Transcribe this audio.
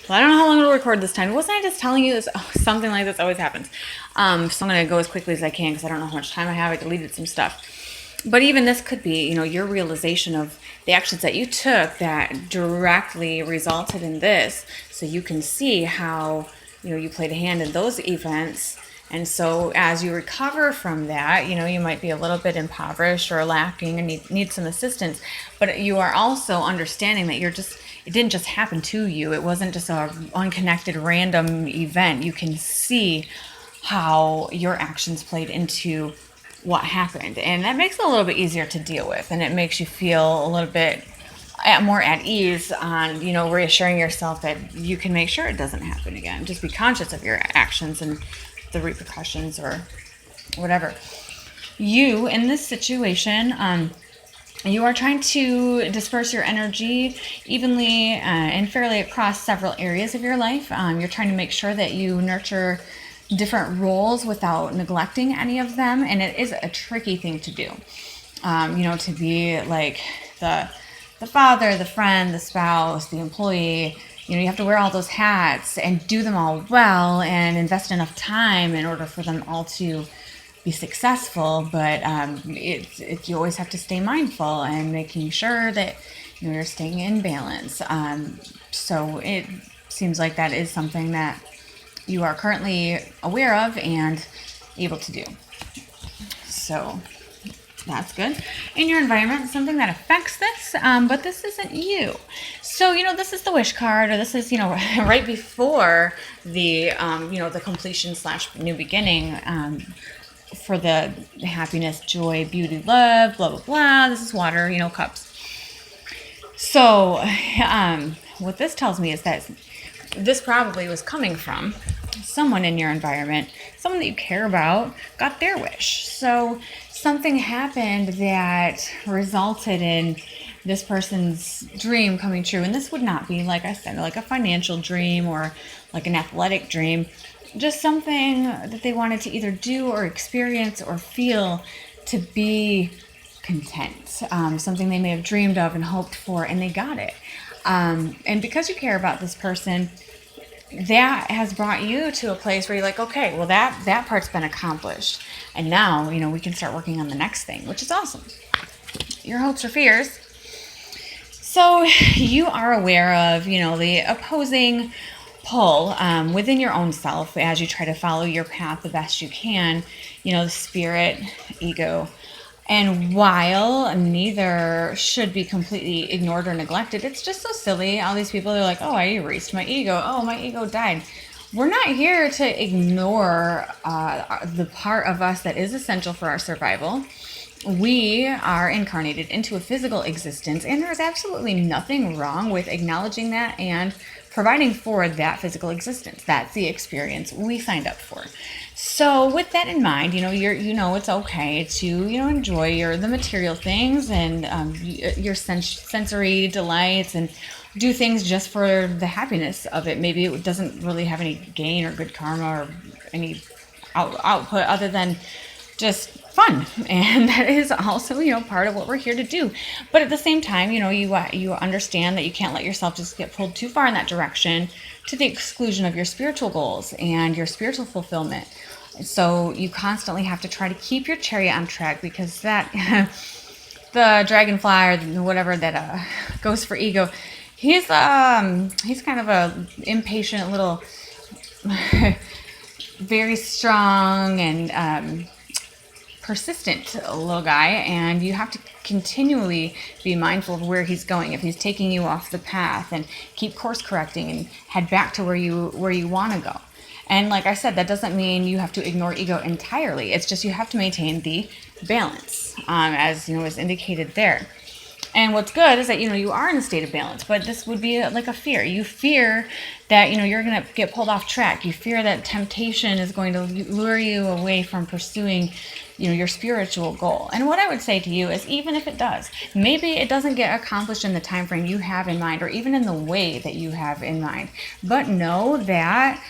Well, I don't know how long it'll record this time. Wasn't I just telling you this? Oh, something like this always happens. So I'm going to go as quickly as I can because I don't know how much time I have. I deleted some stuff. But even this could be, your realization of the actions that you took that directly resulted in this. So you can see how, you played a hand in those events. And so as you recover from that, you might be a little bit impoverished or lacking and need some assistance. But you are also understanding that it didn't just happen to you. It wasn't just a unconnected random event. You can see how your actions played into what happened. And that makes it a little bit easier to deal with. And it makes you feel a little bit more at ease on, reassuring yourself that you can make sure it doesn't happen again. Just be conscious of your actions and the repercussions or whatever. You, in this situation, you are trying to disperse your energy evenly and fairly across several areas of your life. You're trying to make sure that you nurture different roles without neglecting any of them. And it is a tricky thing to do, to be like the father, the friend, the spouse, the employee. You have to wear all those hats and do them all well and invest enough time in order for them all to be successful. But you always have to stay mindful and making sure that you're staying in balance. So it seems like that is something that you are currently aware of and able to do. So that's good. In your environment, something that affects this, but this isn't you. So, this is the wish card, or this is, right before the, the completion / new beginning, for the happiness, joy, beauty, love, blah, blah, blah. This is water, cups. So, what this tells me is that this probably was coming from someone in your environment, someone that you care about, got their wish. So something happened that resulted in this person's dream coming true. And this would not be, like I said, like a financial dream or like an athletic dream, just something that they wanted to either do or experience or feel to be content, something they may have dreamed of and hoped for, and they got it. And because you care about this person, that has brought you to a place where you're like, okay, well, that part's been accomplished. And now, we can start working on the next thing, which is awesome. Your hopes or fears. So you are aware of, the opposing pull within your own self as you try to follow your path the best you can, the spirit, ego. And while neither should be completely ignored or neglected, it's just so silly. All these people are like, oh, I erased my ego. Oh, my ego died. We're not here to ignore the part of us that is essential for our survival. We are incarnated into a physical existence, and there's absolutely nothing wrong with acknowledging that and providing for that physical existence. That's the experience we signed up for. So with that in mind, it's okay to, enjoy the material things and your sensory delights and do things just for the happiness of it. Maybe it doesn't really have any gain or good karma or any output other than just fun. And that is also, part of what we're here to do. But at the same time, you understand that you can't let yourself just get pulled too far in that direction to the exclusion of your spiritual goals and your spiritual fulfillment. So you constantly have to try to keep your chariot on track, because that the dragonfly or whatever that goes for ego, he's kind of a impatient little very strong and persistent little guy, and you have to continually be mindful of where he's going. If he's taking you off the path, and keep course correcting and head back to where you want to go. And like I said, that doesn't mean you have to ignore ego entirely. It's just you have to maintain the balance, as is indicated there. And what's good is that you are in a state of balance, but this would be like a fear. You fear that you're going to get pulled off track. You fear that temptation is going to lure you away from pursuing your spiritual goal. And what I would say to you is, even if it does, maybe it doesn't get accomplished in the time frame you have in mind, or even in the way that you have in mind, but know that